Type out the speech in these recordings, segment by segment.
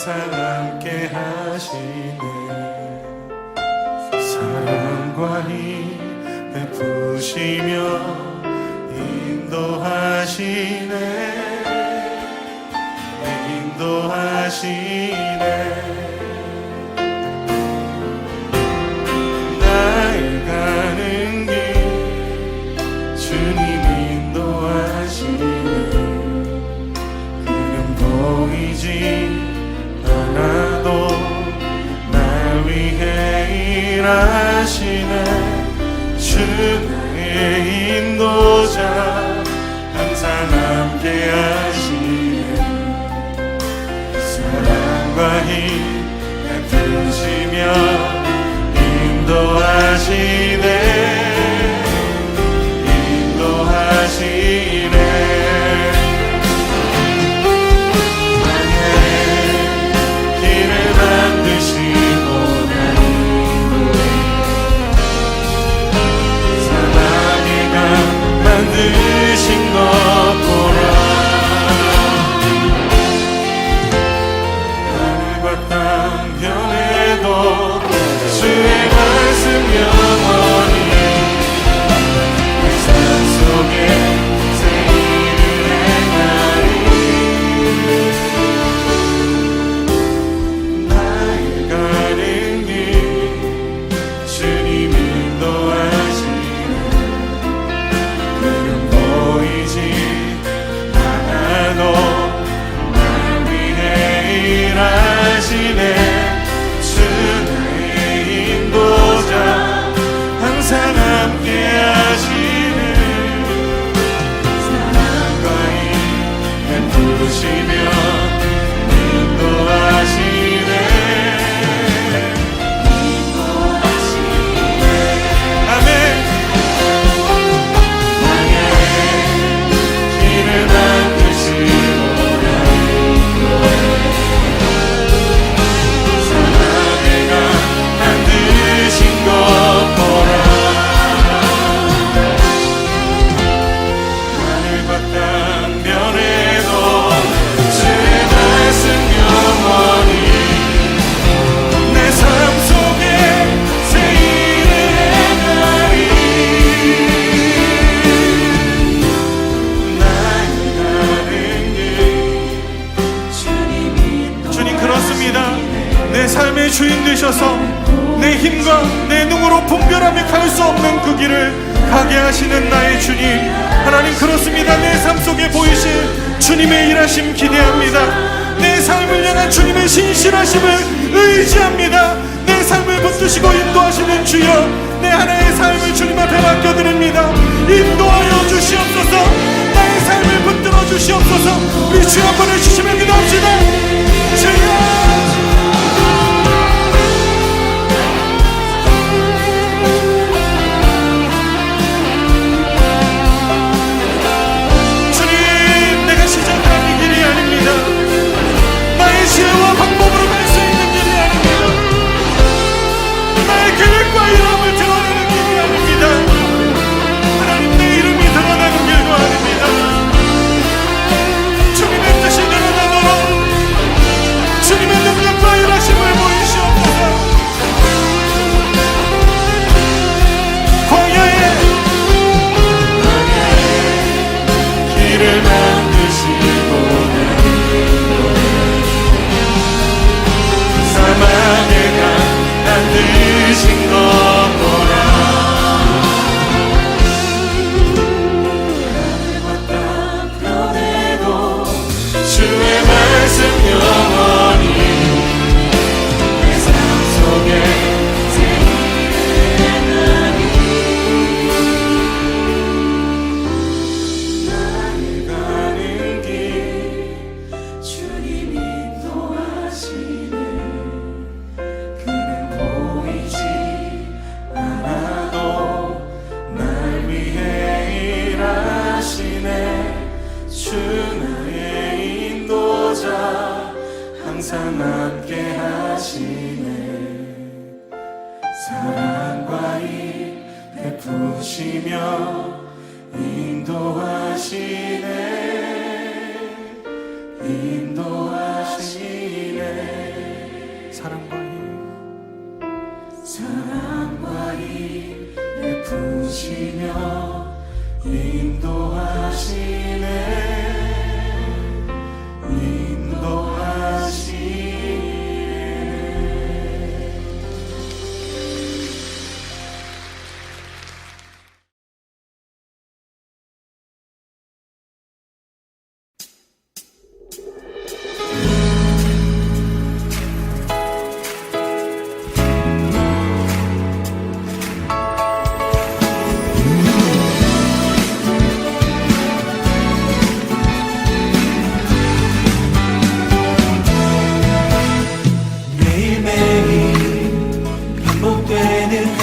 항상 함께 하시네. 사랑과 힘 베푸시며 인도하시네. 인도하시네. 나의 가는 길 주님이 인도하시네. 그는 보이지 않아도 날 위해 일하시네. 주 나의 인도자 항상 함께 하시네. 사랑과 힘 베푸시며 인도하시네. 인도하시네. 나의 길을 만드시고 날 인도해. 사랑의 강 만드신 것 보라. 하늘과 땅 변해도 주의 말씀 영원히. 내 삶 속에 새 일을 행하리. 나의 가는 길 주님 인도하시네. 그는 보이지 않아도 날 위해 일하시네. 주 나의 인도자 항상 함께 하시네. 사랑과 힘 베푸시며 인도하시네. 아멘. 나의 길을 만드시고 날 인도해. 사랑의 강 만드신 것 보라. 하늘과 땅 변해도 주의 말씀 영원히. 내 삶 속에 새 일을 행하리. 나의 가는 길 주님 그렇습니다. 내 삶의 주인 되셔서 내 힘과 내 능으로 분별하며 갈 수 없는 그 길을 가게 하시는 나의 주님 하나님 그렇습니다. 내 삶 속에 보이실 주님의 일하심 기대합니다. 내 삶을 향한 주님의 신실하심을 의지합니다. 내 삶을 붙드시고 인도하시는 주여, 내 하나의 삶을 주님 앞에 맡겨드립니다. 인도하여 주시옵소서. 나의 삶을 붙들어 주시옵소서. 우리 주 한 번 해주시면 기도합시다. 주여 지혜와 방법으로 갈 수 있는 길이 아닙니다. 나의 계획과 이름을 드러내는 길이 아닙니다. 하나님 내 이름이 드러나는 길도 아닙니다. 주님의 뜻이 드러나도록 주님의 능력과 일하심을 보이시옵소서. 광야에 길을 만드시고 사막의 강 만드신 것 보라. 하늘과 땅 변해도 주의 말씀 영원히. 내 삶 속에 새 일을 행하리. 나의 가는 길 주님이 인도하시네. 주 나의 인도자 항상 함께 하시네. 사랑과 힘 베푸시며 인도하시네. 인도하시네. 사랑과 힘 베푸시며 인도하시네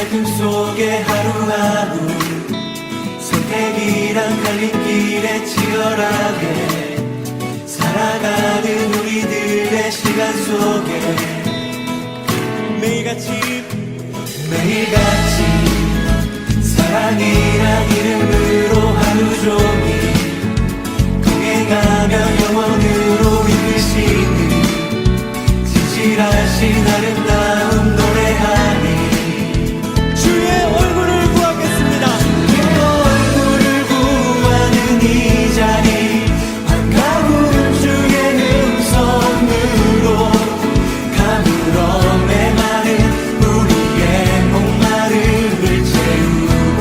갈등 속에 하루하루 선택이란 갈림길에 치열하게 살아가는 우리들의 시간 속에 매일같이 사랑이란 이름으로 하루 종일 동행하며 영원으로 이끄시는 진실하신 아름다움 노래하니 주의 얼굴을 구하겠습니다. 얼굴을 구하는 이 자리 반가운 주의 음성으로 가물어 메마른 우리의 목마름을 채우고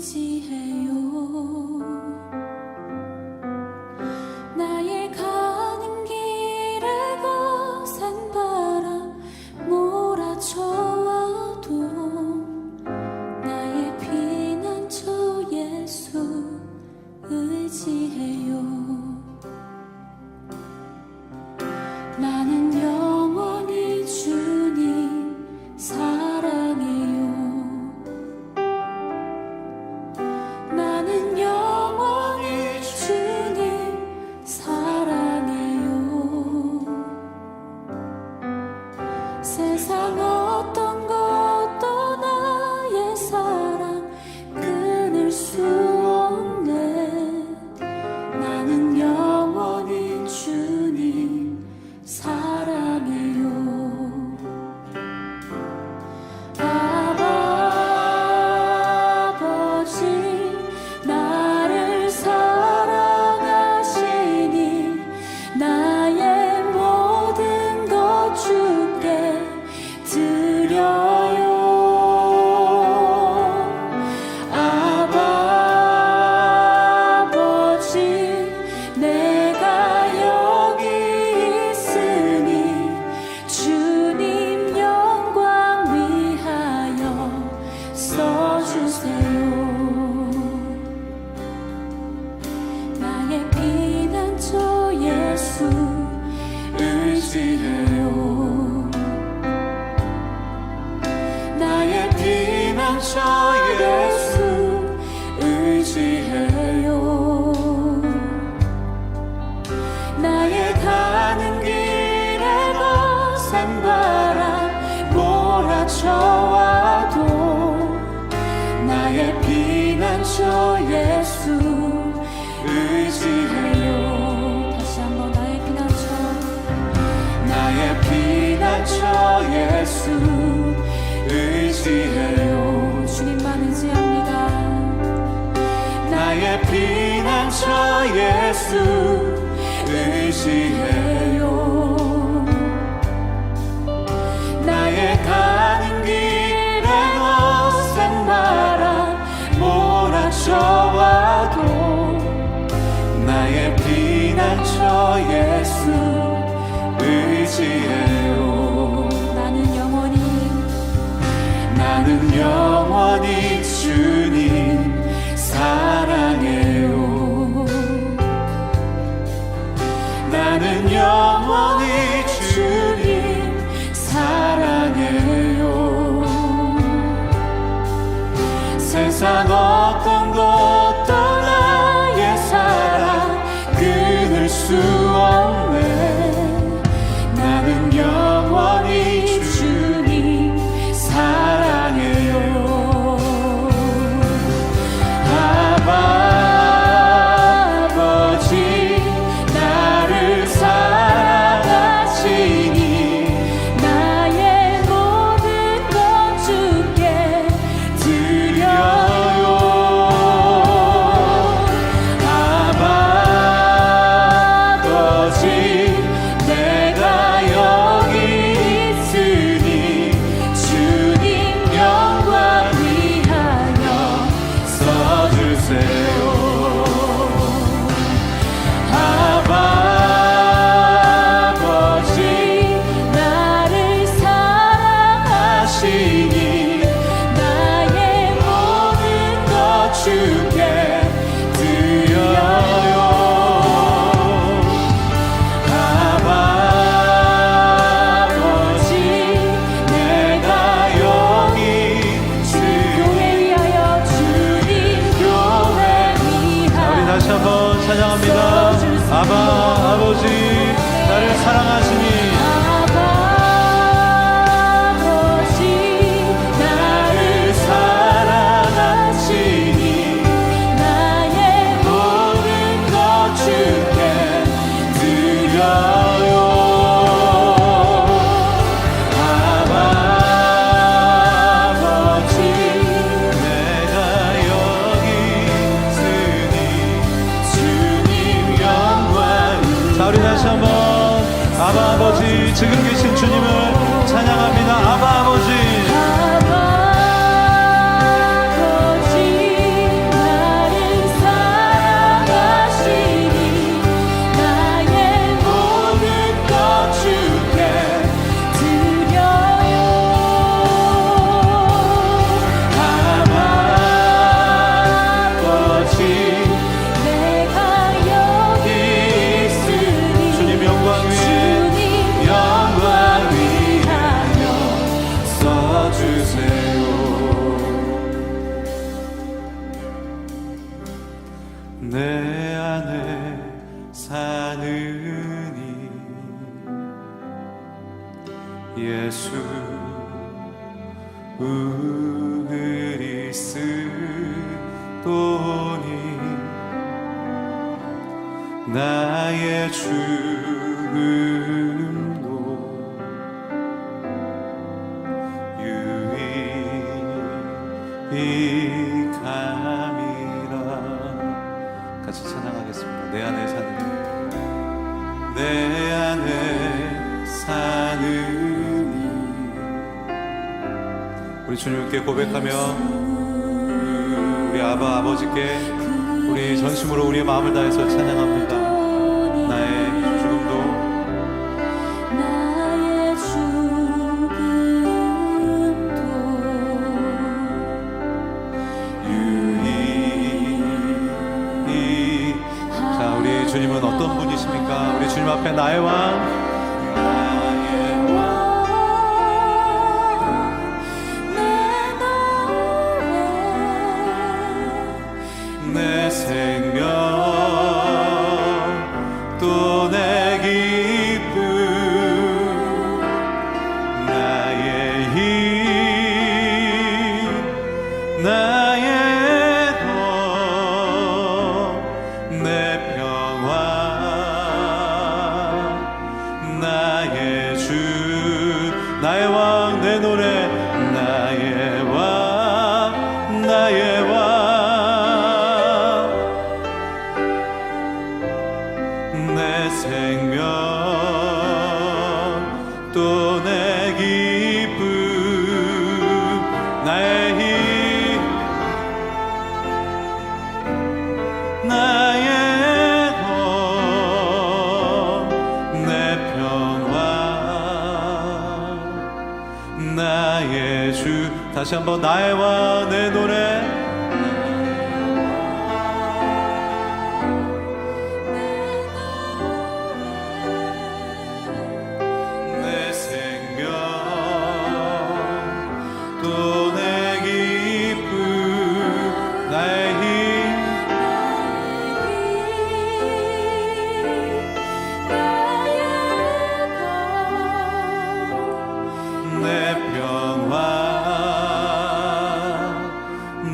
의지해요. 나의 가는 길에 거센 바람 몰아쳐와도 나의 피난처 예수 의지해요. 나는 영원히 주님 사랑해요. 나는 영원히 주님 사랑해요. 세상 어떤 것도 나의 사랑 끊을 수 없네. 나는 영원히 주님 사랑해요. 아버지 나를 사랑하시니 나의 모든 것 주께 드려요. 아버지 내가 여기 있으니 주님 영광 위하여 써주세요. 나의 피난처 예수 의지해요. 나의 피난처 예수 의지해요. 나의 가는 길에 거센 바람 몰아쳐와도 나의 피난처 예수 의지해요. 다시 한번 나의 피난처, 나의 피난처 예수 의지해요. 주님만 의지합니다. 나의 피난처 예수 의지해요. 나의 가는 길에 거센 바람 몰아쳐와도 나의 피난처 예수 의지해요. 나는 영원히 주님 사랑해요. 나는 영원히 주님 사랑해요. 세상 어떤 것도 나의 사랑 끊을 수 없네. 나는 영원히 주님 사랑해요. 아버지 나를 사랑하시니 나의 모든 것 주께 드려요. 예수 그리스도니 나의 죽음도 유익함이라. 같이 찬양하겠습니다. 내 안에 사는 내 안에 사는 우리 주님께 고백하며 우리 아버지께 우리 전심으로 우리의 마음을 다해서 찬양합니다. 나의 죽음도 나의 죽음도 유익. 자, 우리 주님은 어떤 분이십니까? 우리 주님 앞에 나의 왕, 내 생명 또 내 기쁨 나의 힘 나의 도 내 평화 나의 주 나의 왕 내 노래 나의 왕 나의 왕 내 생명 또 내 기쁨 나의 힘 나의 도 내 평화 나의 주. 다시 한번 나의 왕 내 노래 내 생명 또 내 기쁨 나의 힘 내 평화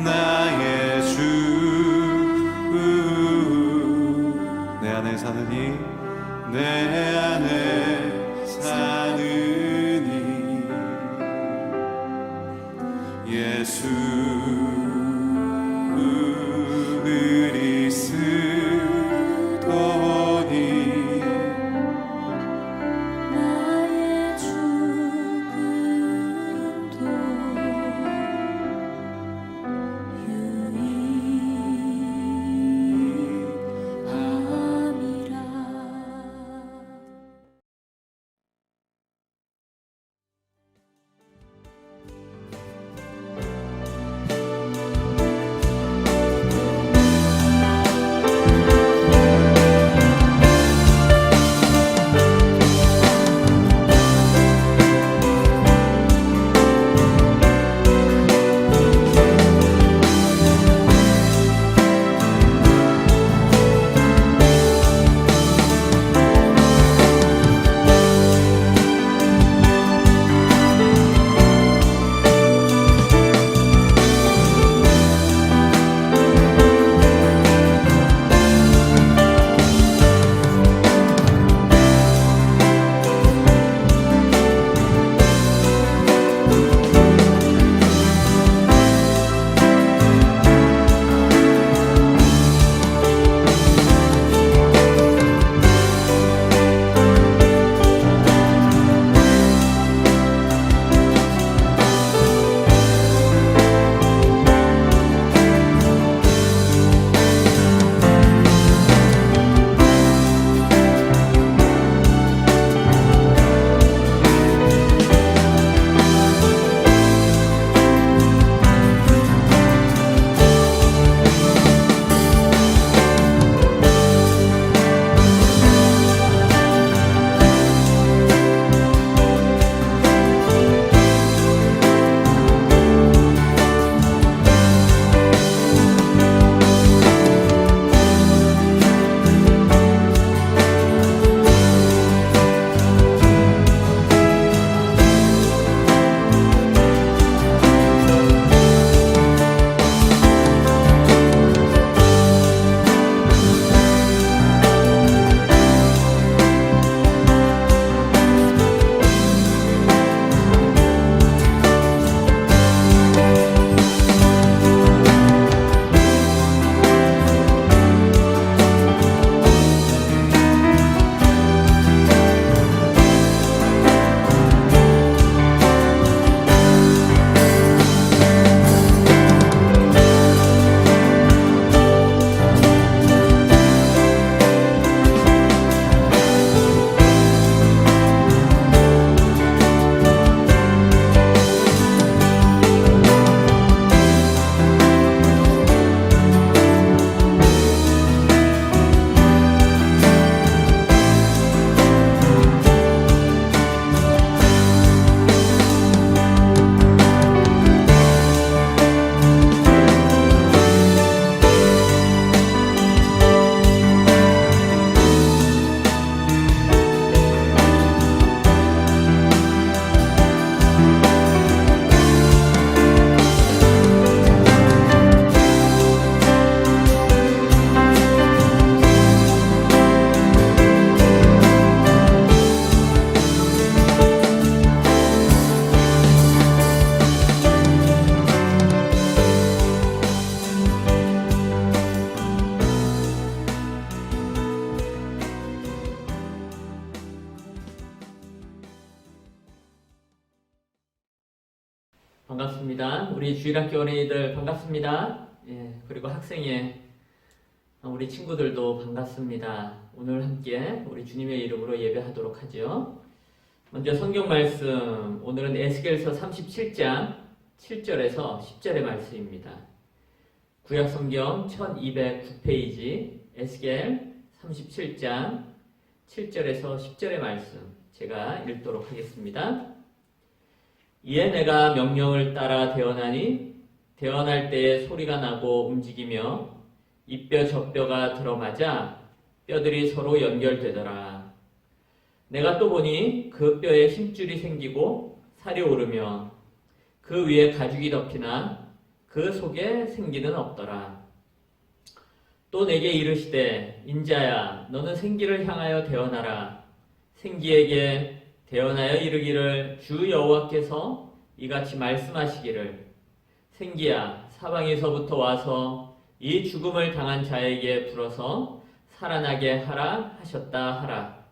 나의 주. 내 안에 사느니 내 안에 사느니 예수 그리스도니 나의 죽음도 유익함이라. 반갑습니다. 우리 주일학교 어린이들 반갑습니다. 예, 그리고 학생의 우리 친구들도 반갑습니다. 오늘 함께 우리 주님의 이름으로 예배하도록 하죠. 먼저 성경 말씀, 오늘은 에스겔서 37장 7절에서 10절의 말씀입니다. 구약 성경 1209페이지 에스겔 37장 7절에서 10절의 말씀 제가 읽도록 하겠습니다. 이에 내가 명령을 따라 대언하니 대언할 때에 소리가 나고 움직이며 이뼈 저뼈가 들어맞아 뼈들이 서로 연결되더라. 내가 또 보니 그 뼈에 힘줄이 생기고 살이 오르며 그 위에 가죽이 덮이나 그 속에 생기는 없더라. 또 내게 이르시되 인자야 너는 생기를 향하여 대언하라. 생기에게 대언하여 이르기를 주 여호와께서 이같이 말씀하시기를 생기야 사방에서부터 와서 이 죽음을 당한 자에게 불어서 살아나게 하라 하셨다 하라.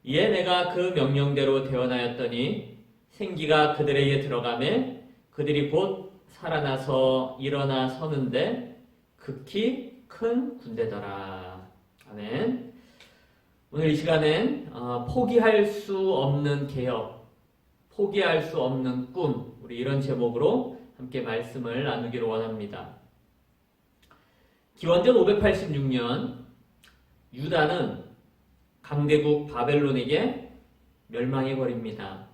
이에 내가 그 명령대로 대언하였더니 생기가 그들에게 들어가매 그들이 곧 살아나서 일어나 서는데 극히 큰 군대더라. 아멘. 오늘 이 시간엔 포기할 수 없는 개혁, 포기할 수 없는 꿈, 우리 이런 제목으로 함께 말씀을 나누기로 원합니다. 기원전 586년 유다는 강대국 바벨론에게 멸망해버립니다.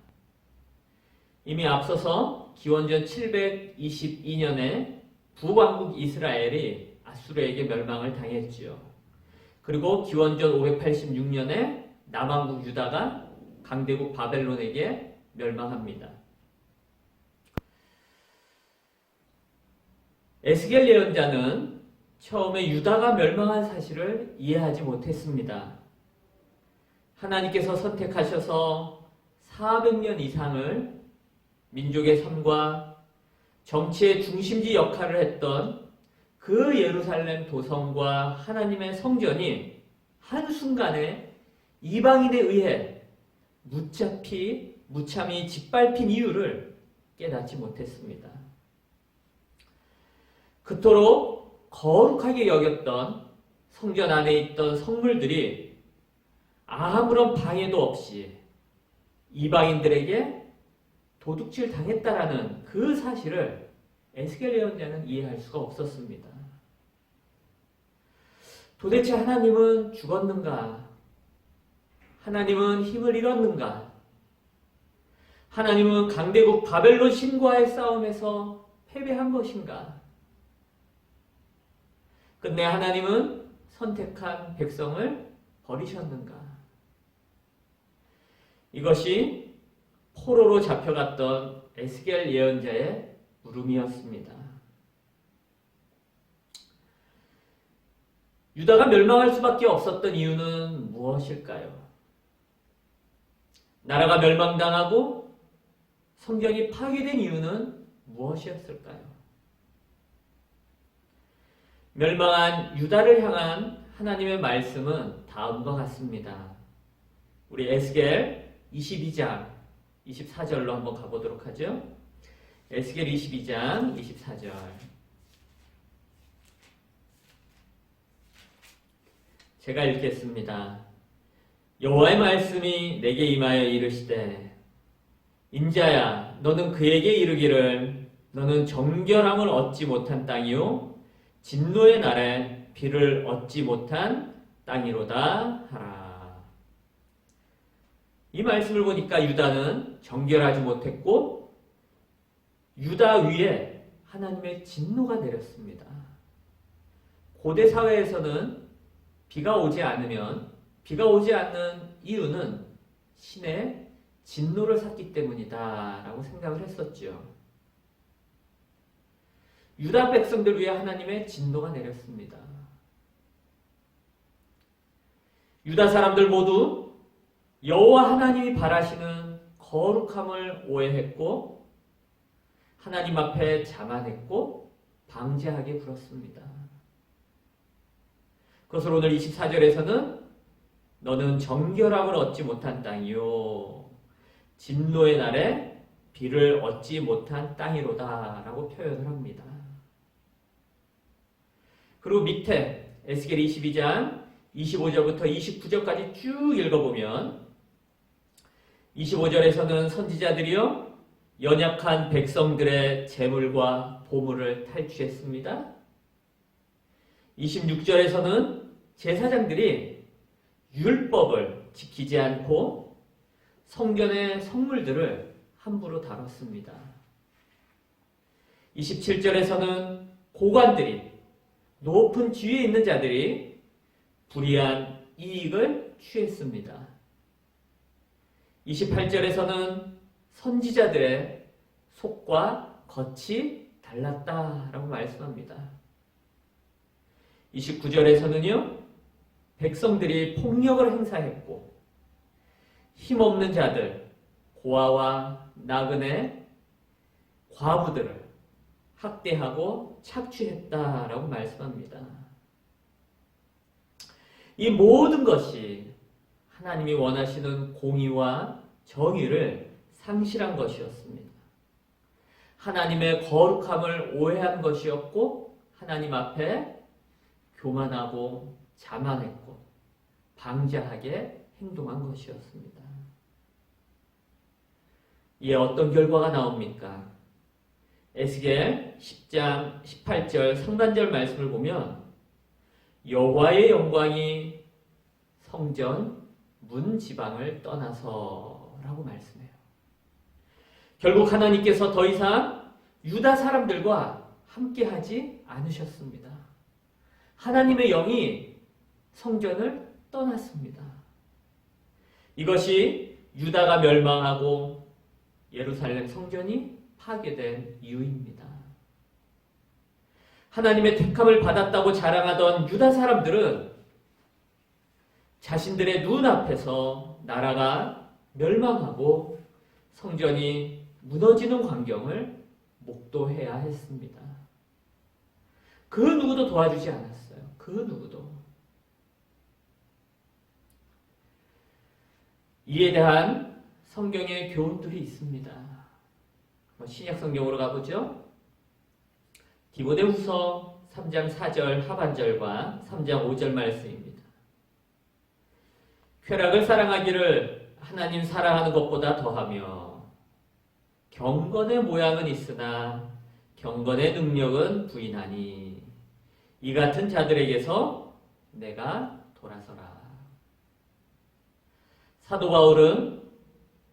이미 앞서서 기원전 722년에 북왕국 이스라엘이 아수르에게 멸망을 당했지요. 그리고 기원전 586년에 남왕국 유다가 강대국 바벨론에게 멸망합니다. 에스겔 예언자는 처음에 유다가 멸망한 사실을 이해하지 못했습니다. 하나님께서 선택하셔서 400년 이상을 민족의 삶과 정치의 중심지 역할을 했던 그 예루살렘 도성과 하나님의 성전이 한순간에 이방인에 의해 무참히 짓밟힌 이유를 깨닫지 못했습니다. 그토록 거룩하게 여겼던 성전 안에 있던 성물들이 아무런 방해도 없이 이방인들에게 도둑질 당했다라는 그 사실을 에스겔 예언자는 이해할 수가 없었습니다. 도대체 하나님은 죽었는가? 하나님은 힘을 잃었는가? 하나님은 강대국 바벨론 신과의 싸움에서 패배한 것인가? 끝내 하나님은 선택한 백성을 버리셨는가? 이것이 포로로 잡혀갔던 에스겔 예언자의 물음이었습니다. 유다가 멸망할 수밖에 없었던 이유는 무엇일까요? 나라가 멸망당하고 성전이 파괴된 이유는 무엇이었을까요? 멸망한 유다를 향한 하나님의 말씀은 다음과 같습니다. 우리 에스겔 22장 24절로 한번 가보도록 하죠. 에스겔 22장 24절 제가 읽겠습니다. 여호와의 말씀이 내게 임하여 이르시되 인자야 너는 그에게 이르기를 너는 정결함을 얻지 못한 땅이요 진노의 날에 비를 얻지 못한 땅이로다 하라. 이 말씀을 보니까 유다는 정결하지 못했고 유다 위에 하나님의 진노가 내렸습니다. 고대 사회에서는 비가 오지 않는 이유는 신의 진노를 샀기 때문이다 라고 생각을 했었죠. 유다 백성들 위에 하나님의 진노가 내렸습니다. 유다 사람들 모두 여호와 하나님이 바라시는 거룩함을 오해했고 하나님 앞에 자만했고 방제하게 굴었습니다. 그것을 오늘 24절에서는 너는 정결함을 얻지 못한 땅이요 진노의 날에 비를 얻지 못한 땅이로다 라고 표현을 합니다. 그리고 밑에 에스겔 22장 25절부터 29절까지 쭉 읽어보면 25절에서는 선지자들이요 연약한 백성들의 재물과 보물을 탈취했습니다. 26절에서는 제사장들이 율법을 지키지 않고 성전의 성물들을 함부로 다뤘습니다. 27절에서는 고관들이 높은 지위에 있는 자들이 불이한 이익을 취했습니다. 28절에서는 선지자들의 속과 겉이 달랐다라고 말씀합니다. 29절에서는요, 백성들이 폭력을 행사했고 힘없는 자들, 고아와 나그네, 과부들을 학대하고 착취했다라고 말씀합니다. 이 모든 것이 하나님이 원하시는 공의와 정의를 상실한 것이었습니다. 하나님의 거룩함을 오해한 것이었고 하나님 앞에 교만하고 자만했고 방자하게 행동한 것이었습니다. 이에 어떤 결과가 나옵니까? 에스겔 10장 18절 상반절 말씀을 보면 여호와의 영광이 성전 문 지방을 떠나서 라고 말씀해요. 결국 하나님께서 더 이상 유다 사람들과 함께하지 않으셨습니다. 하나님의 영이 성전을 떠났습니다. 이것이 유다가 멸망하고 예루살렘 성전이 파괴된 이유입니다. 하나님의 택함을 받았다고 자랑하던 유다 사람들은 자신들의 눈앞에서 나라가 멸망하고 성전이 무너지는 광경을 목도해야 했습니다. 그 누구도 도와주지 않았어요. 그 누구도. 이에 대한 성경의 교훈들이 있습니다. 신약 성경으로 가보죠. 디모데후서 3장 4절 하반절과 3장 5절 말씀입니다. 쾌락을 사랑하기를 하나님 사랑하는 것보다 더하며 경건의 모양은 있으나 경건의 능력은 부인하니 이 같은 자들에게서 내가 돌아서라. 사도 바울은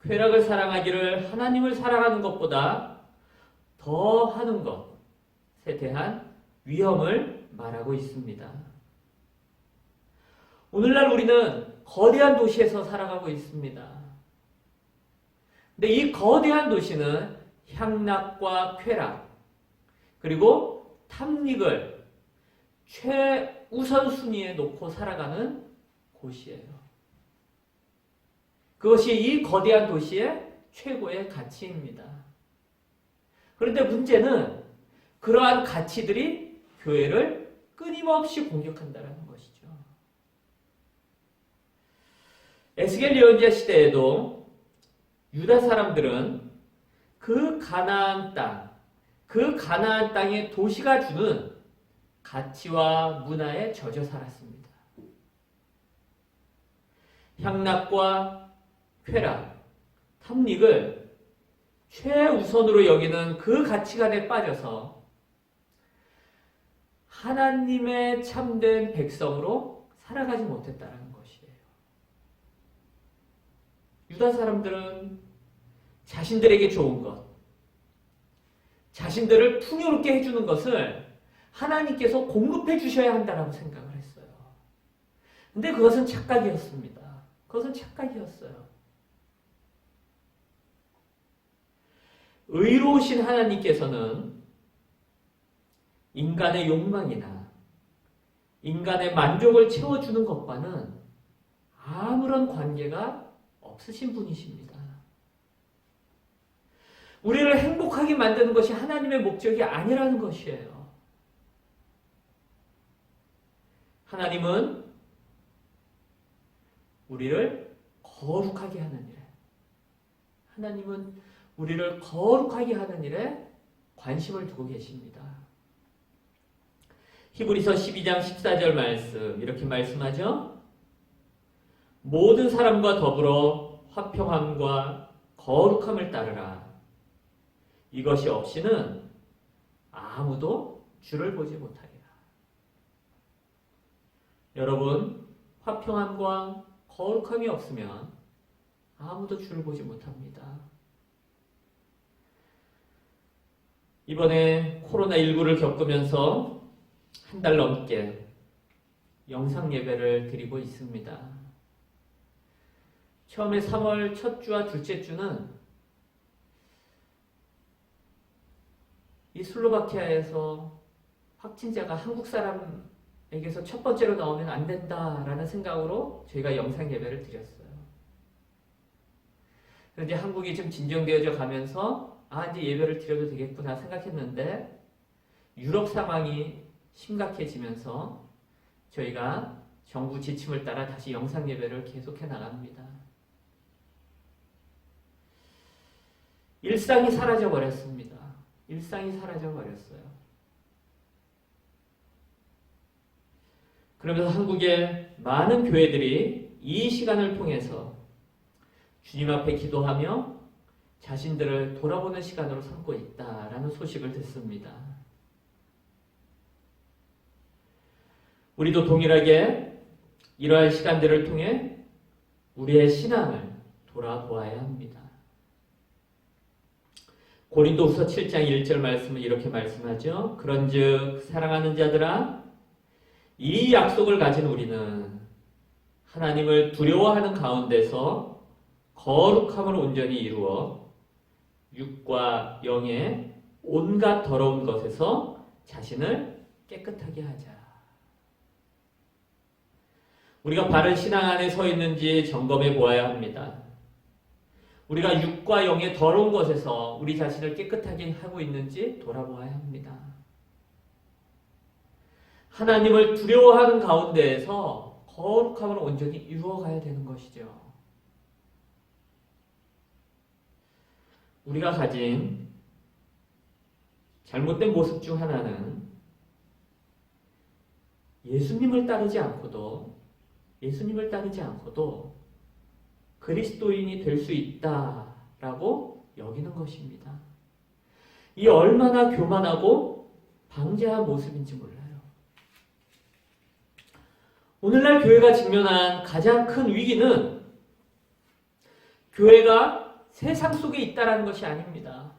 쾌락을 사랑하기를 하나님을 사랑하는 것보다 더 하는 것에 대한 위험을 말하고 있습니다. 오늘날 우리는 거대한 도시에서 살아가고 있습니다. 근데 이 거대한 도시는 향락과 쾌락 그리고 탐닉을 최우선순위에 놓고 살아가는 곳이에요. 그것이 이 거대한 도시의 최고의 가치입니다. 그런데 문제는 그러한 가치들이 교회를 끊임없이 공격한다는 것이죠. 에스겔 예언자 시대에도 유다 사람들은 그 가나안 땅의 도시가 주는 가치와 문화에 젖어 살았습니다. 향락과 쾌락, 탐닉을 최우선으로 여기는 그 가치관에 빠져서 하나님의 참된 백성으로 살아가지 못했다는 것이에요. 유다 사람들은 자신들에게 좋은 것, 자신들을 풍요롭게 해주는 것을 하나님께서 공급해 주셔야 한다고 생각을 했어요. 근데 그것은 착각이었습니다. 그것은 착각이었어요. 의로우신 하나님께서는 인간의 욕망이나 인간의 만족을 채워주는 것과는 아무런 관계가 없으신 분이십니다. 우리를 행복하게 만드는 것이 하나님의 목적이 아니라는 것이에요. 하나님은 우리를 거룩하게 하는 일, 하나님은 우리를 거룩하게 하는 일에 관심을 두고 계십니다. 히브리서 12장 14절 말씀 이렇게 말씀하죠. 모든 사람과 더불어 화평함과 거룩함을 따르라. 이것이 없이는 아무도 주를 보지 못하리라. 여러분, 화평함과 거룩함이 없으면 아무도 주를 보지 못합니다. 이번에 코로나19를 겪으면서 한 달 넘게 영상 예배를 드리고 있습니다. 처음에 3월 첫 주와 둘째 주는 이 슬로바키아에서 확진자가 한국 사람에게서 첫 번째로 나오면 안 된다라는 생각으로 저희가 영상 예배를 드렸어요. 그런데 한국이 좀 진정되어져 가면서 이제 예배를 드려도 되겠구나 생각했는데 유럽 상황이 심각해지면서 저희가 정부 지침을 따라 다시 영상 예배를 계속해 나갑니다. 일상이 사라져 버렸습니다. 일상이 사라져 버렸어요. 그러면서 한국의 많은 교회들이 이 시간을 통해서 주님 앞에 기도하며 자신들을 돌아보는 시간으로 삼고 있다라는 소식을 듣습니다. 우리도 동일하게 이러한 시간들을 통해 우리의 신앙을 돌아보아야 합니다. 고린도후서 7장 1절 말씀은 이렇게 말씀하죠. 그런즉 사랑하는 자들아 이 약속을 가진 우리는 하나님을 두려워하는 가운데서 거룩함을 온전히 이루어 육과 영의 온갖 더러운 것에서 자신을 깨끗하게 하자. 우리가 바른 신앙 안에 서 있는지 점검해 보아야 합니다. 우리가 육과 영의 더러운 것에서 우리 자신을 깨끗하게 하고 있는지 돌아보아야 합니다. 하나님을 두려워하는 가운데에서 거룩함을 온전히 이루어가야 되는 것이죠. 우리가 가진 잘못된 모습 중 하나는 예수님을 따르지 않고도 그리스도인이 될 수 있다라고 여기는 것입니다. 이 얼마나 교만하고 방자한 모습인지 몰라요. 오늘날 교회가 직면한 가장 큰 위기는 교회가 세상 속에 있다는 것이 아닙니다.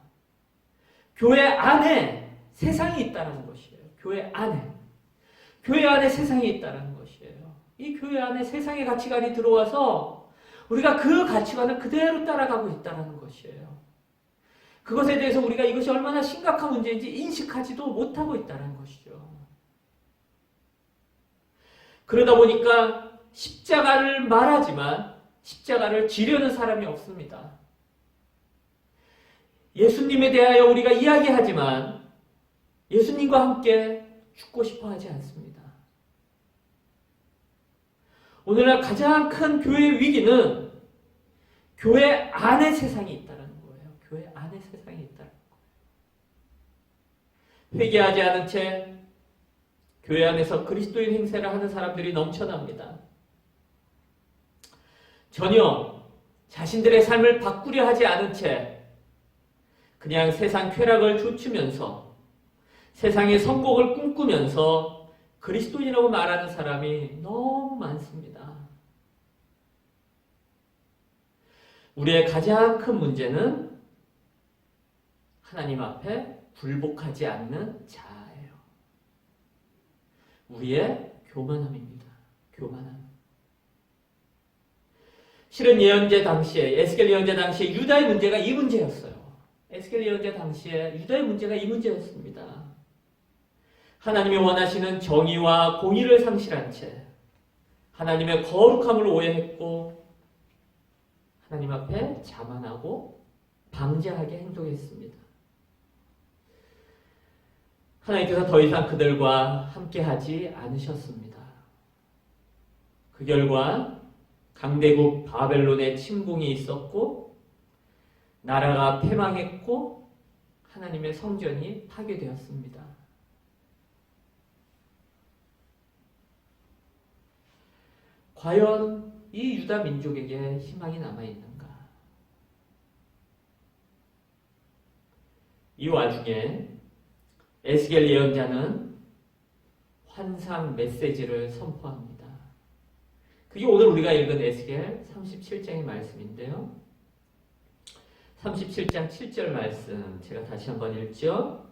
교회 안에 세상이 있다는 것이에요. 교회 안에 세상이 있다는 것이에요. 이 교회 안에 세상의 가치관이 들어와서 우리가 그 가치관을 그대로 따라가고 있다는 것이에요. 그것에 대해서 우리가 이것이 얼마나 심각한 문제인지 인식하지도 못하고 있다는 것이죠. 그러다 보니까 십자가를 말하지만 십자가를 지려는 사람이 없습니다. 예수님에 대하여 우리가 이야기하지만 예수님과 함께 죽고 싶어 하지 않습니다. 오늘날 가장 큰 교회의 위기는 교회 안에 세상이 있다는 거예요. 교회 안에 세상이 있다는 거예요. 회개하지 않은 채 교회 안에서 그리스도인 행세를 하는 사람들이 넘쳐납니다. 전혀 자신들의 삶을 바꾸려 하지 않은 채 그냥 세상 쾌락을 좇으면서 세상의 성공을 꿈꾸면서 그리스도인이라고 말하는 사람이 너무 많습니다. 우리의 가장 큰 문제는 하나님 앞에 굴복하지 않는 자아예요. 우리의 교만함입니다. 교만함. 실은 예언자 당시에, 에스겔 예언자 당시에 유다의 문제가 이 문제였어요. 에스겔 예언자 당시에 유다의 문제가 이 문제였습니다. 하나님이 원하시는 정의와 공의를 상실한 채 하나님의 거룩함을 오해했고 하나님 앞에 자만하고 방자하게 행동했습니다. 하나님께서 더 이상 그들과 함께하지 않으셨습니다. 그 결과 강대국 바벨론의 침공이 있었고 나라가 패망했고 하나님의 성전이 파괴되었습니다. 과연 이 유다 민족에게 희망이 남아있는가? 이 와중에 에스겔 예언자는 환상 메시지를 선포합니다. 그게 오늘 우리가 읽은 에스겔 37장의 말씀인데요. 37장 7절 말씀 제가 다시 한번 읽죠.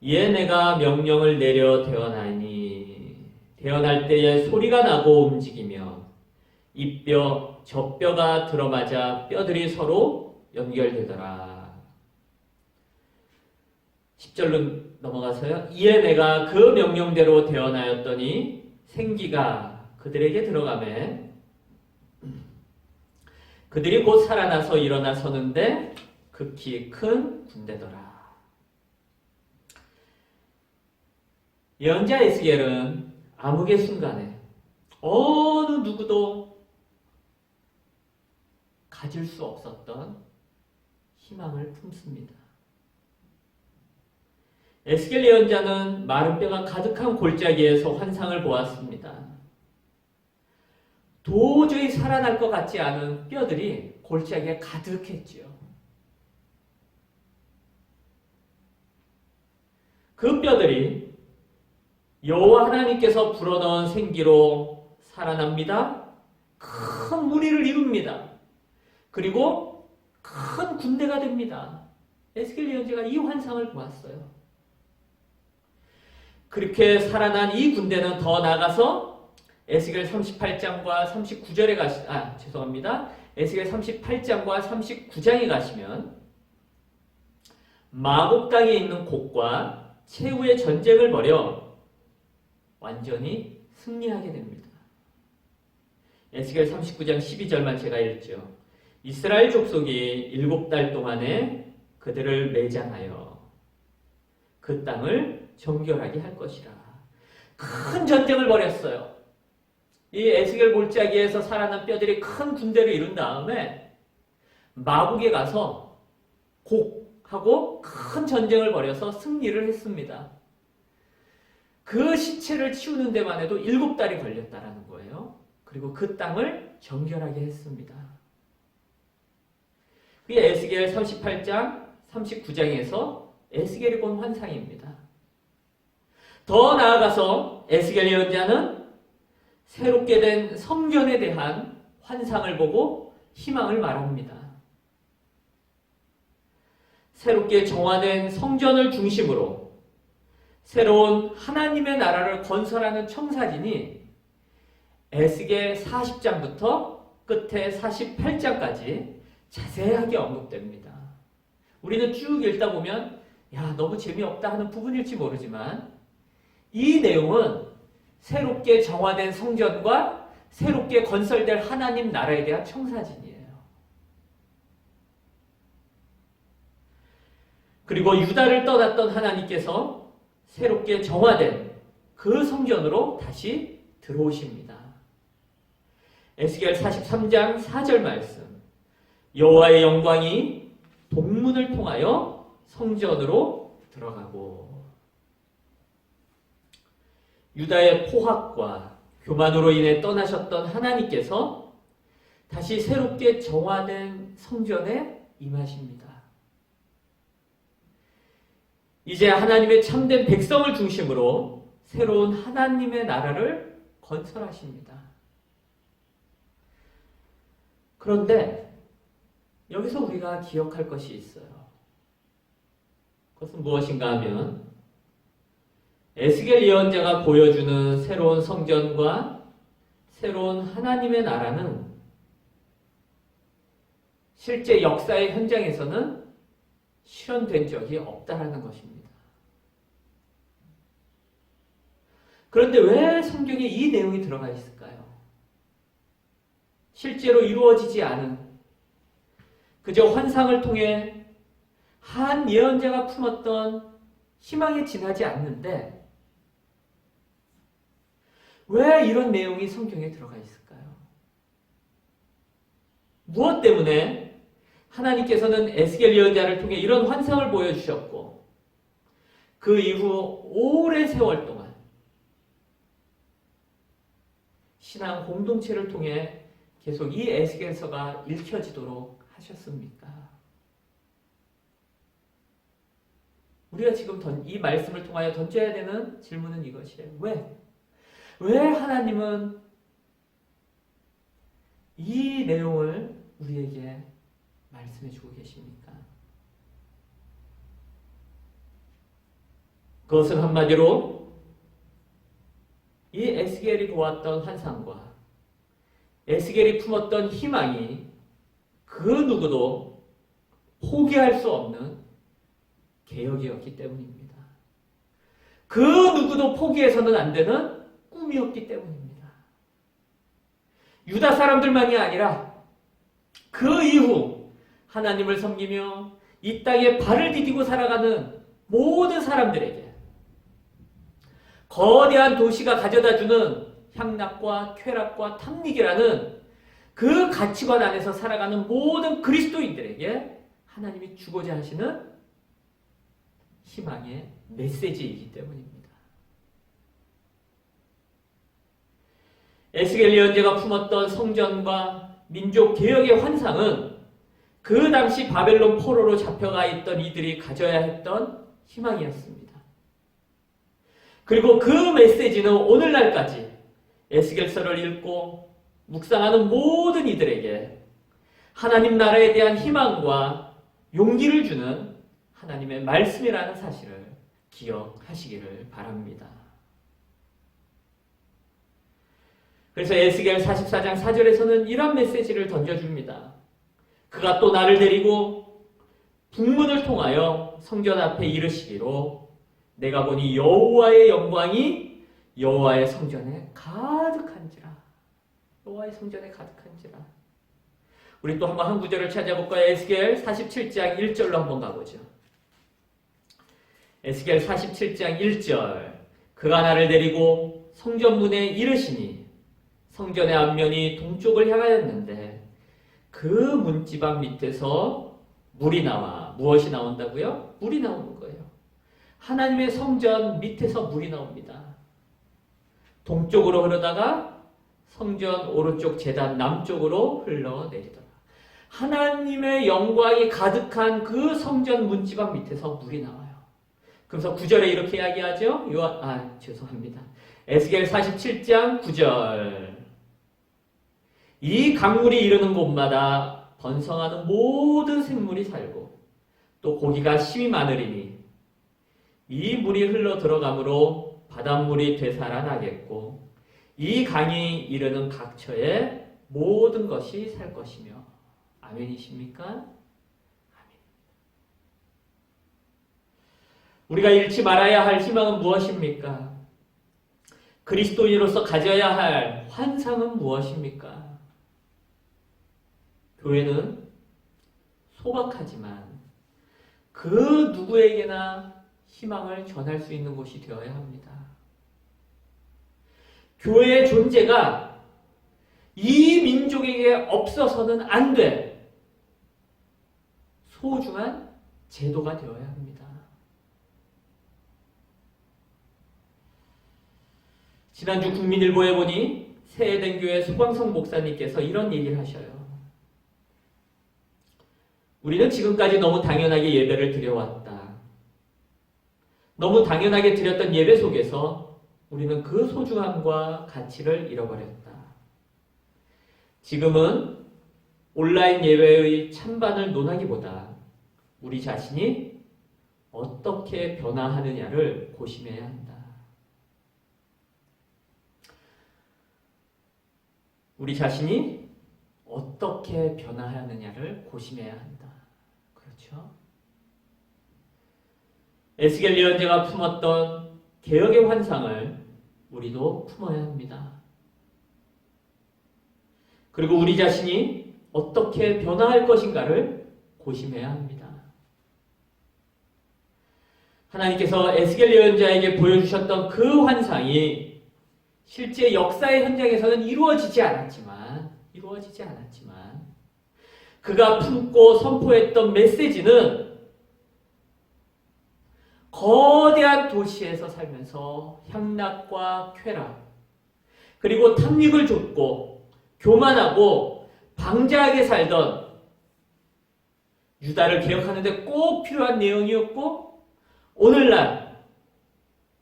이에 내가 명령을 내려 대언하니 대언할 때에 소리가 나고 움직이며 이 뼈 저 뼈가 들어맞아 뼈들이 서로 연결되더라. 10절로 넘어가서요. 이에 내가 그 명령대로 대언하였더니 생기가 그들에게 들어가매 그들이 곧 살아나서 일어나 서는데 극히 큰 군대더라. 예언자 에스겔은 암흑의 순간에 어느 누구도 가질 수 없었던 희망을 품습니다. 에스겔 예언자는 마른 뼈가 가득한 골짜기에서 환상을 보았습니다. 도저히 살아날 것 같지 않은 뼈들이 골짜기에 가득했지요. 그 뼈들이 여호와 하나님께서 불어넣은 생기로 살아납니다. 큰 무리를 이룹니다. 그리고 큰 군대가 됩니다. 에스겔 예언자가 이 환상을 보았어요. 그렇게 살아난 이 군대는 더 나아가서 에스겔 38장과 39절에 에스겔 38장과 39장에 가시면 마곡 땅에 있는 곡과 최후의 전쟁을 벌여 완전히 승리하게 됩니다. 에스겔 39장 12절만 제가 읽죠. 이스라엘 족속이 7달 동안에 그들을 매장하여 그 땅을 정결하게 할 것이라. 큰 전쟁을 벌였어요. 이 에스겔 골짜기에서 살아난 뼈들이 큰 군대를 이룬 다음에 마국에 가서 곡하고 큰 전쟁을 벌여서 승리를 했습니다. 그 시체를 치우는 데만 해도 7달이 걸렸다라는 거예요. 그리고 그 땅을 정결하게 했습니다. 그게 에스겔 38장, 39장에서 에스겔이 본 환상입니다. 더 나아가서 에스겔 예언자는 새롭게 된 성전에 대한 환상을 보고 희망을 말합니다. 새롭게 정화된 성전을 중심으로 새로운 하나님의 나라를 건설하는 청사진이 에스겔 40장부터 끝에 48장까지 자세하게 언급됩니다. 우리는 쭉 읽다 보면 야, 너무 재미없다 하는 부분일지 모르지만 이 내용은 새롭게 정화된 성전과 새롭게 건설될 하나님 나라에 대한 청사진이에요. 그리고 유다를 떠났던 하나님께서 새롭게 정화된 그 성전으로 다시 들어오십니다. 에스겔 43장 4절 말씀. 여호와의 영광이 동문을 통하여 성전으로 들어가고 유다의 포악과 교만으로 인해 떠나셨던 하나님께서 다시 새롭게 정화된 성전에 임하십니다. 이제 하나님의 참된 백성을 중심으로 새로운 하나님의 나라를 건설하십니다. 그런데 여기서 우리가 기억할 것이 있어요. 그것은 무엇인가 하면 에스겔 예언자가 보여주는 새로운 성전과 새로운 하나님의 나라는 실제 역사의 현장에서는 실현된 적이 없다라는 것입니다. 그런데 왜 성경에 이 내용이 들어가 있을까요? 실제로 이루어지지 않은 그저 환상을 통해 한 예언자가 품었던 희망에 지나지 않는데 왜 이런 내용이 성경에 들어가 있을까요? 무엇 때문에 하나님께서는 에스겔 예언자를 통해 이런 환상을 보여주셨고 그 이후 오랜 세월 동안 신앙 공동체를 통해 계속 이 에스겔서가 읽혀지도록 하셨습니까? 우리가 지금 이 말씀을 통하여 던져야 되는 질문은 이것이에요. 왜 하나님은 이 내용을 우리에게 말씀해 주고 계십니까? 그것은 한마디로 이 에스겔이 보았던 환상과 에스겔이 품었던 희망이 그 누구도 포기할 수 없는 개혁이었기 때문입니다. 그 누구도 포기해서는 안 되는 꿈이었기 때문입니다. 유다 사람들만이 아니라 그 이후 하나님을 섬기며 이 땅에 발을 디디고 살아가는 모든 사람들에게 거대한 도시가 가져다주는 향락과 쾌락과 탐닉이라는 그 가치관 안에서 살아가는 모든 그리스도인들에게 하나님이 주고자 하시는 희망의 메시지이기 때문입니다. 에스겔 예언자가 품었던 성전과 민족 개혁의 환상은 그 당시 바벨론 포로로 잡혀가 있던 이들이 가져야 했던 희망이었습니다. 그리고 그 메시지는 오늘날까지 에스겔서를 읽고 묵상하는 모든 이들에게 하나님 나라에 대한 희망과 용기를 주는 하나님의 말씀이라는 사실을 기억하시기를 바랍니다. 그래서 에스겔 44장 4절에서는 이런 메시지를 던져줍니다. 그가 또 나를 데리고 북문을 통하여 성전 앞에 이르시기로 내가 보니 여호와의 영광이 여호와의 성전에 가득한지라. 여호와의 성전에 가득한지라. 우리 또 한번 한 구절을 찾아볼까요? 에스겔 47장 1절로 한번 가보죠. 에스겔 47장 1절 그가 나를 데리고 성전문에 이르시니 성전의 앞면이 동쪽을 향하였는데 그 문지방 밑에서 물이 나와 무엇이 나온다고요? 물이 나오는 거예요. 하나님의 성전 밑에서 물이 나옵니다. 동쪽으로 흐르다가 성전 오른쪽 제단 남쪽으로 흘러내리더라. 하나님의 영광이 가득한 그 성전 문지방 밑에서 물이 나와요. 그래서 9절에 이렇게 이야기하죠. 죄송합니다. 에스겔 47장 9절 이 강물이 이르는 곳마다 번성하는 모든 생물이 살고 또 고기가 심히 많으리니 이 물이 흘러 들어가므로 바닷물이 되살아나겠고 이 강이 이르는 각처에 모든 것이 살 것이며 아멘이십니까? 아멘. 우리가 잃지 말아야 할 희망은 무엇입니까? 그리스도인으로서 가져야 할 환상은 무엇입니까? 교회는 소박하지만 그 누구에게나 희망을 전할 수 있는 곳이 되어야 합니다. 교회의 존재가 이 민족에게 없어서는 안 돼. 소중한 제도가 되어야 합니다. 지난주 국민일보에 보니 새해den교회 소광성 목사님께서 이런 얘기를 하셔요. 우리는 지금까지 너무 당연하게 예배를 드려왔다. 너무 당연하게 드렸던 예배 속에서 우리는 그 소중함과 가치를 잃어버렸다. 지금은 온라인 예배의 찬반을 논하기보다 우리 자신이 어떻게 변화하느냐를 고심해야 한다. 우리 자신이 어떻게 변화하느냐를 고심해야 한다. 그렇죠? 에스겔 예언자가 품었던 개혁의 환상을 우리도 품어야 합니다. 그리고 우리 자신이 어떻게 변화할 것인가를 고심해야 합니다. 하나님께서 에스겔 예언자에게 보여주셨던 그 환상이 실제 역사의 현장에서는 이루어지지 않았지만 그가 품고 선포했던 메시지는 거대한 도시에서 살면서 향락과 쾌락, 그리고 탐닉을 줬고 교만하고 방자하게 살던 유다를 개혁하는데 꼭 필요한 내용이었고, 오늘날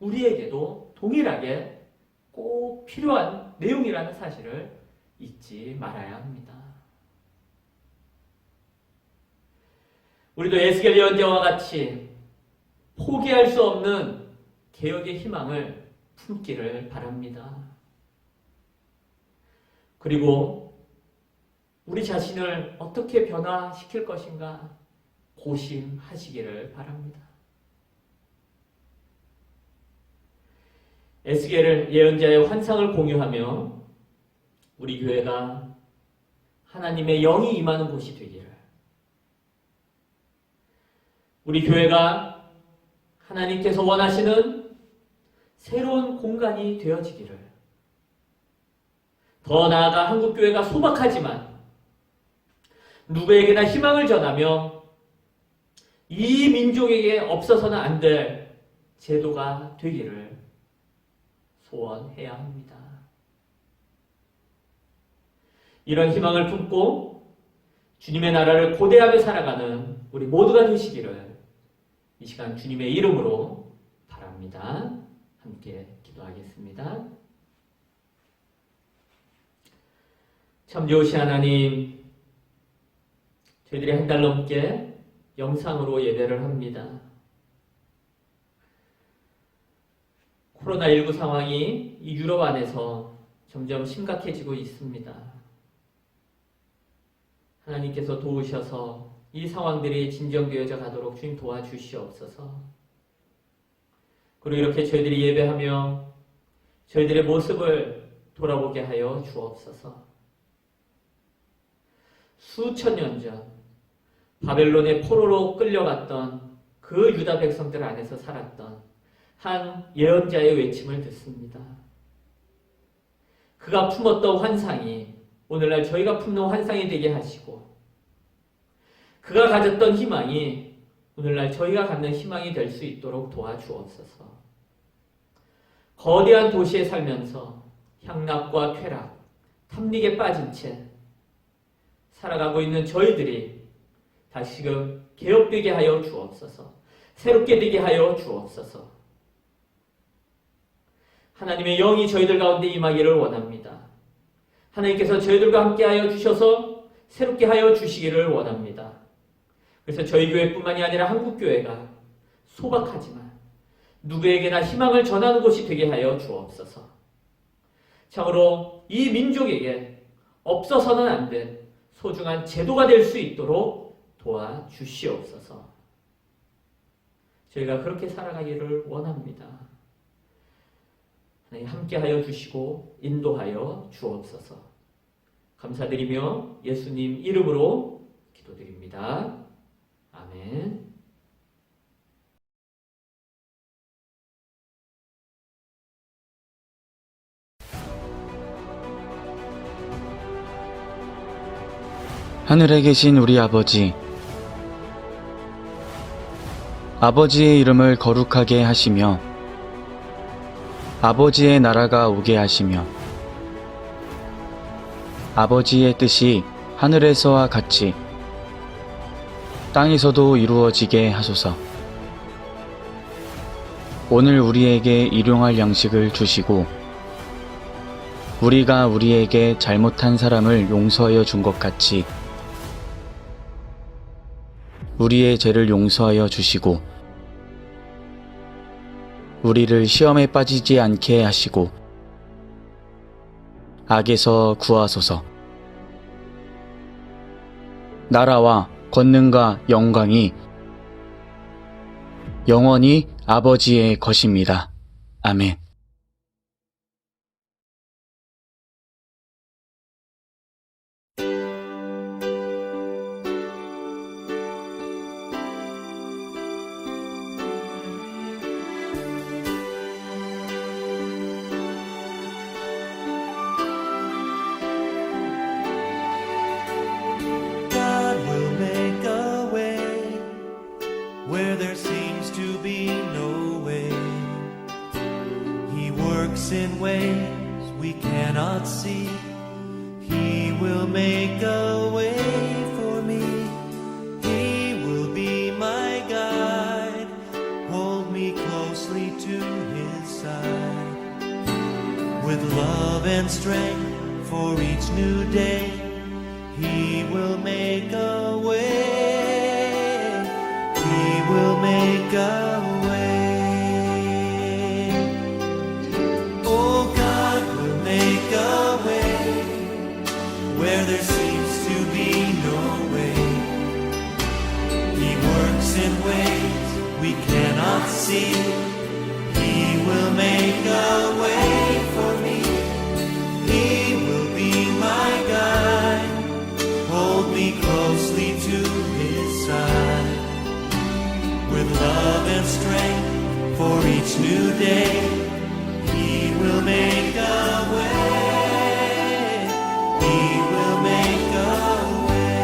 우리에게도 동일하게 꼭 필요한 내용이라는 사실을 잊지 말아야 합니다. 우리도 에스겔 예언자와 같이 포기할 수 없는 개혁의 희망을 품기를 바랍니다. 그리고 우리 자신을 어떻게 변화시킬 것인가 고심하시기를 바랍니다. 에스겔 예언자의 환상을 공유하며 우리 교회가 하나님의 영이 임하는 곳이 되기를, 우리 교회가 하나님께서 원하시는 새로운 공간이 되어지기를, 더 나아가 한국교회가 소박하지만 누구에게나 희망을 전하며 이 민족에게 없어서는 안 될 제도가 되기를 소원해야 합니다. 이런 희망을 품고 주님의 나라를 고대하며 살아가는 우리 모두가 되시기를 이 시간 주님의 이름으로 바랍니다. 함께 기도하겠습니다. 참 좋으신 하나님, 저희들이 한 달 넘게 영상으로 예배를 합니다. 코로나19 상황이 이 유럽 안에서 점점 심각해지고 있습니다. 하나님께서 도우셔서 이 상황들이 진정되어져 가도록 주님 도와주시옵소서. 그리고 이렇게 저희들이 예배하며 저희들의 모습을 돌아보게 하여 주옵소서. 수천 년 전 바벨론의 포로로 끌려갔던 그 유다 백성들 안에서 살았던 한 예언자의 외침을 듣습니다. 그가 품었던 환상이 오늘날 저희가 품는 환상이 되게 하시고, 그가 가졌던 희망이 오늘날 저희가 갖는 희망이 될 수 있도록 도와주옵소서. 거대한 도시에 살면서 향락과 쾌락, 탐닉에 빠진 채 살아가고 있는 저희들이 다시금 개혁되게 하여 주옵소서. 새롭게 되게 하여 주옵소서. 하나님의 영이 저희들 가운데 임하기를 원합니다. 하나님께서 저희들과 함께하여 주셔서 새롭게 하여 주시기를 원합니다. 그래서 저희 교회뿐만이 아니라 한국교회가 소박하지만 누구에게나 희망을 전하는 곳이 되게 하여 주옵소서. 참으로 이 민족에게 없어서는 안 될 소중한 제도가 될 수 있도록 도와주시옵소서. 저희가 그렇게 살아가기를 원합니다. 하나님 함께하여 주시고 인도하여 주옵소서. 감사드리며 예수님 이름으로 기도드립니다. 아멘. 하늘에 계신 우리 아버지, 아버지의 이름을 거룩하게 하시며 아버지의 나라가 오게 하시며 아버지의 뜻이 하늘에서와 같이 땅에서도 이루어지게 하소서. 오늘 우리에게 일용할 양식을 주시고 우리가 우리에게 잘못한 사람을 용서하여 준 것 같이 우리의 죄를 용서하여 주시고 우리를 시험에 빠지지 않게 하시고 악에서 구하소서. 나라와 권능과 영광이 영원히 아버지의 것입니다. 아멘. seems to be no way. He works in ways we cannot see. He will make a way for me. He will be my guide, hold me closely to his side. With love and strength for each new day, he will make a way. He will make a way. Oh, God will make a way where there seems to be no way. He works in ways we cannot see. He will make a way for me. He will be my guide, hold me closely to his side. With love and strength for each new day, he will make a way. He will make a way.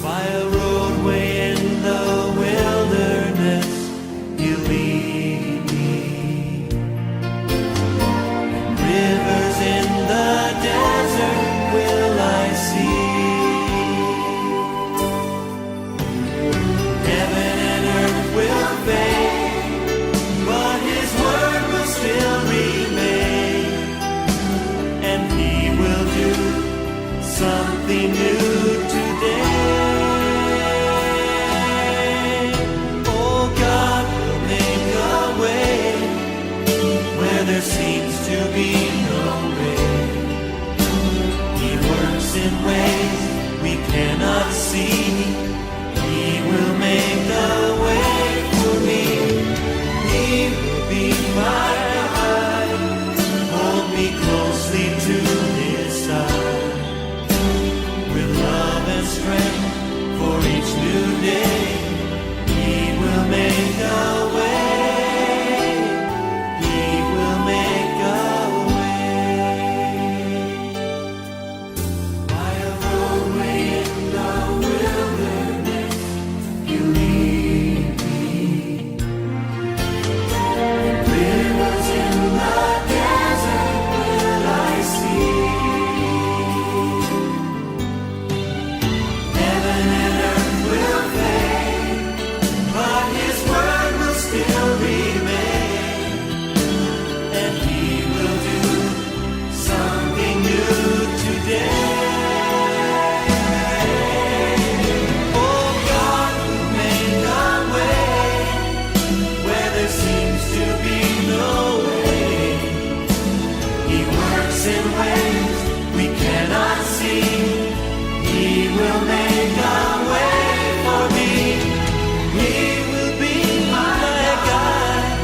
By a roadway in the wilderness, he'll lead me. Rivers in the desert will I see. Heaven and earth will fade, but his word will still remain. And he will do something new today. Oh, God will make a way where there seems to be no way. He works in ways we cannot see. He will make a way for me. He will be my guide, hold me closely to his side. With love and strength for each new day, he will make a way. He will make a way. By a roadway in the wilderness, you lead me. Rivers in the desert will I see. Heaven and earth will fade, but his word will still remain. And he will do something new today. Oh, God will make a way where there seems to be no way. He works in ways we cannot see. He will make a way for me. He will be my guide,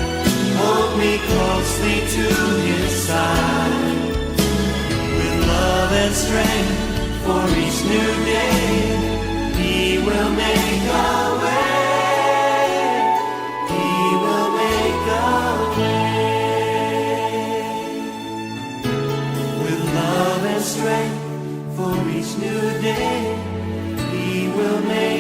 hold me closely to his side. With love and strength for each new day, he will make a way. He will make a way. With love and strength for each new day, he will make